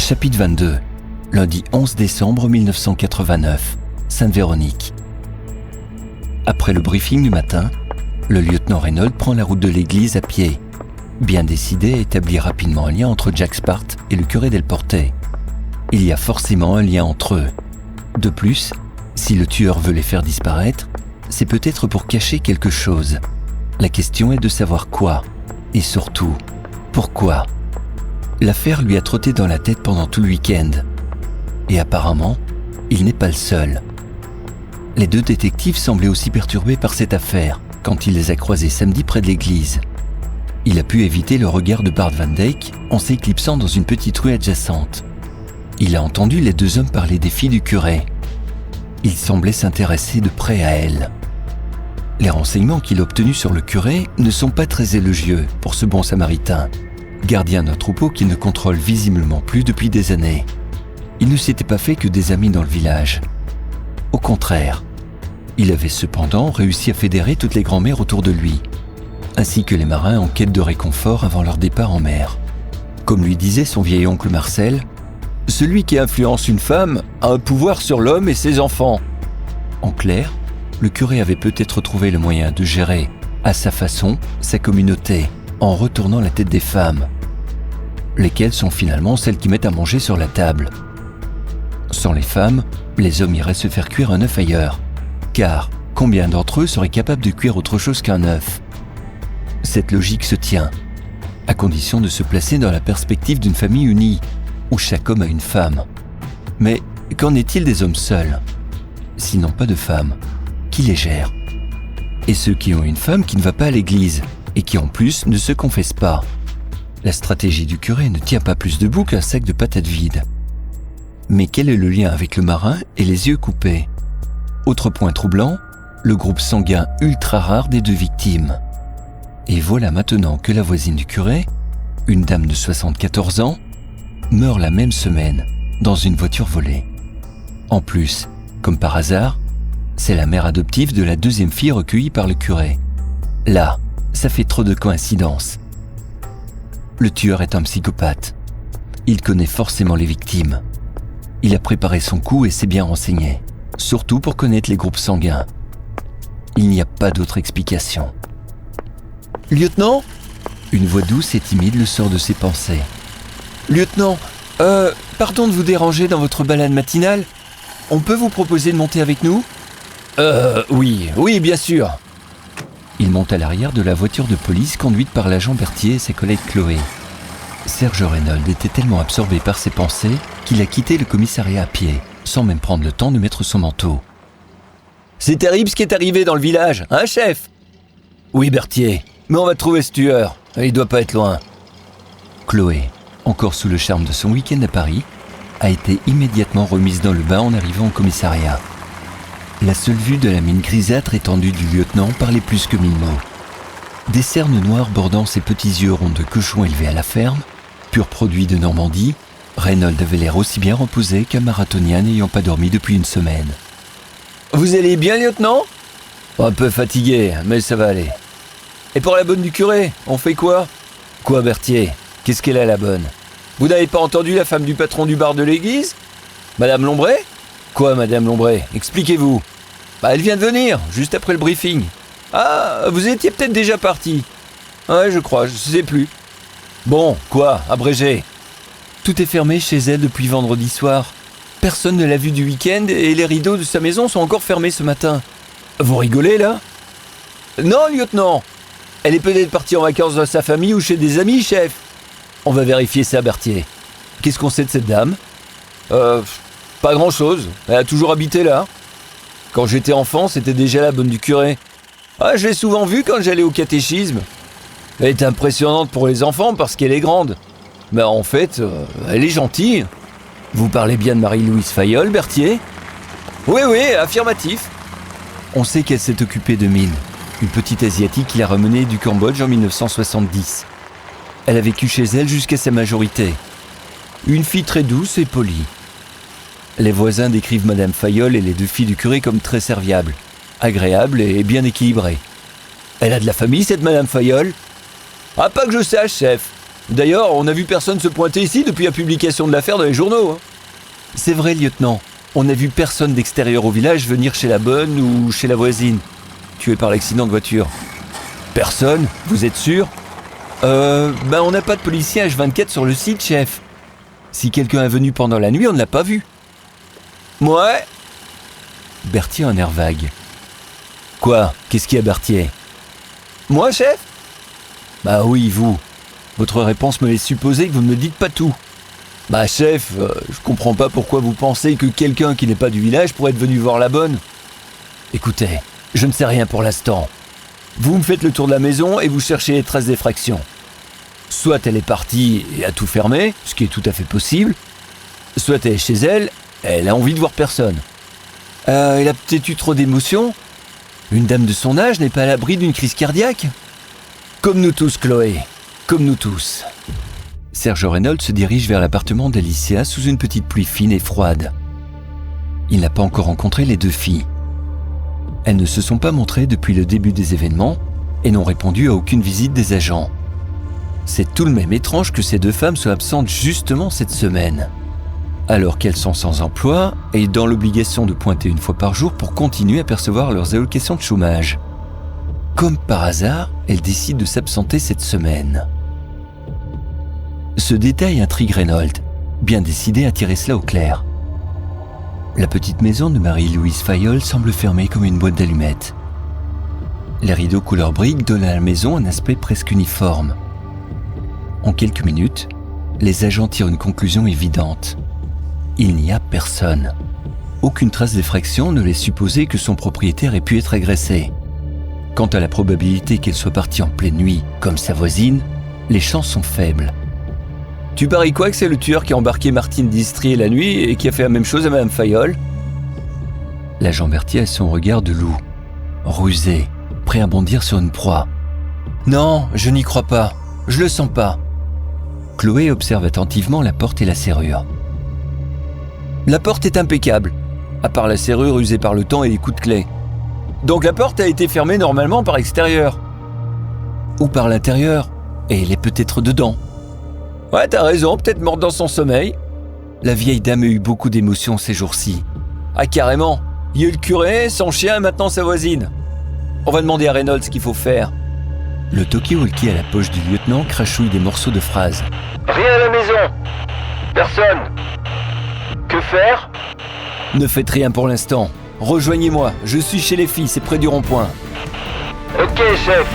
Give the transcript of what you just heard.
Chapitre 22. Lundi 11 décembre 1989. Sainte-Véronique. Après le briefing du matin, le lieutenant Reynolds prend la route de l'église à pied, bien décidé à établir rapidement un lien entre Jack Spart et le curé Del Porte. Il y a forcément un lien entre eux. De plus, si le tueur veut les faire disparaître, c'est peut-être pour cacher quelque chose. La question est de savoir quoi, et surtout, pourquoi. L'affaire lui a trotté dans la tête pendant tout le week-end. Et apparemment, il n'est pas le seul. Les deux détectives semblaient aussi perturbés par cette affaire quand il les a croisés samedi près de l'église. Il a pu éviter le regard de Bart Van Dijk en s'éclipsant dans une petite rue adjacente. Il a entendu les deux hommes parler des filles du curé. Il semblait s'intéresser de près à elles. Les renseignements qu'il a obtenus sur le curé ne sont pas très élogieux pour ce bon samaritain, gardien d'un troupeau qu'il ne contrôle visiblement plus depuis des années. Il ne s'était pas fait que des amis dans le village. Au contraire, il avait cependant réussi à fédérer toutes les grand-mères autour de lui, ainsi que les marins en quête de réconfort avant leur départ en mer. Comme lui disait son vieil oncle Marcel, « Celui qui influence une femme a un pouvoir sur l'homme et ses enfants. » En clair, le curé avait peut-être trouvé le moyen de gérer, à sa façon, sa communauté, en retournant la tête des femmes, lesquelles sont finalement celles qui mettent à manger sur la table. Sans les femmes, les hommes iraient se faire cuire un œuf ailleurs, car combien d'entre eux seraient capables de cuire autre chose qu'un œuf ? Cette logique se tient, à condition de se placer dans la perspective d'une famille unie, où chaque homme a une femme. Mais qu'en est-il des hommes seuls ? S'ils n'ont pas de femmes, qui les gère ? Et ceux qui ont une femme qui ne va pas à l'église, et qui en plus ne se confessent pas. La stratégie du curé ne tient pas plus debout qu'un sac de patates vides. Mais quel est le lien avec le marin et les yeux coupés ? Autre point troublant, le groupe sanguin ultra rare des deux victimes. Et voilà maintenant que la voisine du curé, une dame de 74 ans, meurt la même semaine dans une voiture volée. En plus, comme par hasard, c'est la mère adoptive de la deuxième fille recueillie par le curé. Là, ça fait trop de coïncidences. Le tueur est un psychopathe. Il connaît forcément les victimes. Il a préparé son coup et s'est bien renseigné, surtout pour connaître les groupes sanguins. Il n'y a pas d'autre explication. « Lieutenant ?» Une voix douce et timide le sort de ses pensées. « Lieutenant, pardon de vous déranger dans votre balade matinale. On peut vous proposer de monter avec nous ?» Oui, bien sûr. » Il monte à l'arrière de la voiture de police conduite par l'agent Berthier et ses collègues Chloé. Serge Reynolds était tellement absorbé par ses pensées qu'il a quitté le commissariat à pied, sans même prendre le temps de mettre son manteau. « C'est terrible ce qui est arrivé dans le village, hein, chef ?»« Oui, Berthier, mais on va trouver ce tueur. Il doit pas être loin. » Chloé, encore sous le charme de son week-end à Paris, a été immédiatement remise dans le bain en arrivant au commissariat. La seule vue de la mine grisâtre étendue du lieutenant parlait plus que 1000 mots. Des cernes noires bordant ses petits yeux ronds de cochon élevés à la ferme, pur produit de Normandie, Reynolds avait l'air aussi bien reposé qu'un marathonien n'ayant pas dormi depuis une semaine. « Vous allez bien, lieutenant ?»« Un peu fatigué, mais ça va aller. »« Et pour la bonne du curé, on fait quoi ?»« Quoi, Berthier ? Qu'est-ce qu'elle a, la bonne ? Vous n'avez pas entendu la femme du patron du bar de l'église ? Madame Lombray ? Quoi, Madame Lombray ? Expliquez-vous. » Elle vient de venir, juste après le briefing. Ah, vous étiez peut-être déjà parti. Ouais, je crois, je sais plus. Bon, quoi, abrégé ? Tout est fermé chez elle depuis vendredi soir. Personne ne l'a vue du week-end et les rideaux de sa maison sont encore fermés ce matin. Vous rigolez, là ? Non, lieutenant. Elle est peut-être partie en vacances dans sa famille ou chez des amis, chef. On va vérifier ça, Berthier. Qu'est-ce qu'on sait de cette dame ? Pas grand-chose. Elle a toujours habité là. Quand j'étais enfant, c'était déjà la bonne du curé. Ah, je l'ai souvent vue quand j'allais au catéchisme. Elle est impressionnante pour les enfants parce qu'elle est grande. Mais en fait, elle est gentille. Vous parlez bien de Marie-Louise Fayolle, Berthier ? Oui, affirmatif. On sait qu'elle s'est occupée de Min, une petite Asiatique qui l'a ramenée du Cambodge en 1970. Elle a vécu chez elle jusqu'à sa majorité. Une fille très douce et polie. Les voisins décrivent Madame Fayolle et les deux filles du curé comme très serviables, agréables et bien équilibrées. Elle a de la famille, cette Madame Fayolle ? Ah, pas que je sache, chef. D'ailleurs, on n'a vu personne se pointer ici depuis la publication de l'affaire dans les journaux. Hein. C'est vrai, lieutenant. On n'a vu personne d'extérieur au village venir chez la bonne ou chez la voisine, tuée par l'accident de voiture. Personne? Vous êtes sûr? On n'a pas de policier H24 sur le site, chef. Si quelqu'un est venu pendant la nuit, on ne l'a pas vu. Ouais. Berthier a un air vague. Quoi? Qu'est-ce qu'il y a, Berthier? Moi, chef? Bah oui, vous. Votre réponse me laisse supposer que vous ne me dites pas tout. Bah chef, je comprends pas pourquoi vous pensez que quelqu'un qui n'est pas du village pourrait être venu voir la bonne. Écoutez, je ne sais rien pour l'instant. Vous me faites le tour de la maison et vous cherchez les traces d'effraction. Soit elle est partie et a tout fermé, ce qui est tout à fait possible, soit elle est chez elle, elle a envie de voir personne. Elle a peut-être eu trop d'émotions. Une dame de son âge n'est pas à l'abri d'une crise cardiaque. Comme nous tous, Chloé, comme nous tous. Serge Reynolds se dirige vers l'appartement d'Alicia sous une petite pluie fine et froide. Il n'a pas encore rencontré les deux filles. Elles ne se sont pas montrées depuis le début des événements et n'ont répondu à aucune visite des agents. C'est tout de même étrange que ces deux femmes soient absentes justement cette semaine, alors qu'elles sont sans emploi et dans l'obligation de pointer une fois par jour pour continuer à percevoir leurs allocations de chômage. Comme par hasard, elles décident de s'absenter cette semaine. Ce détail intrigue Reynolds, bien décidé à tirer cela au clair. La petite maison de Marie-Louise Fayolle semble fermée comme une boîte d'allumettes. Les rideaux couleur brique donnent à la maison un aspect presque uniforme. En quelques minutes, les agents tirent une conclusion évidente. Il n'y a personne. Aucune trace d'effraction ne laisse supposer que son propriétaire ait pu être agressé. Quant à la probabilité qu'elle soit partie en pleine nuit, comme sa voisine, les chances sont faibles. Tu paries quoi que c'est le tueur qui a embarqué Martine Distrier la nuit et qui a fait la même chose à Madame Fayolle? L'agent Berthier a son regard de loup, rusé, prêt à bondir sur une proie. Non, je n'y crois pas, je le sens pas. Chloé observe attentivement la porte et la serrure. La porte est impeccable, à part la serrure usée par le temps et les coups de clé. Donc la porte a été fermée normalement par l'extérieur. Ou par l'intérieur, et elle est peut-être dedans. Ouais, t'as raison, peut-être morte dans son sommeil. La vieille dame a eu beaucoup d'émotions ces jours-ci. Ah carrément, il y a eu le curé, son chien et maintenant sa voisine. On va demander à Reynolds ce qu'il faut faire. Le talkie-walkie à la poche du lieutenant crachouille des morceaux de phrases. Rien à la maison. Personne. Que faire? Ne faites rien pour l'instant. Rejoignez-moi, je suis chez les filles, c'est près du rond-point. Ok, chef.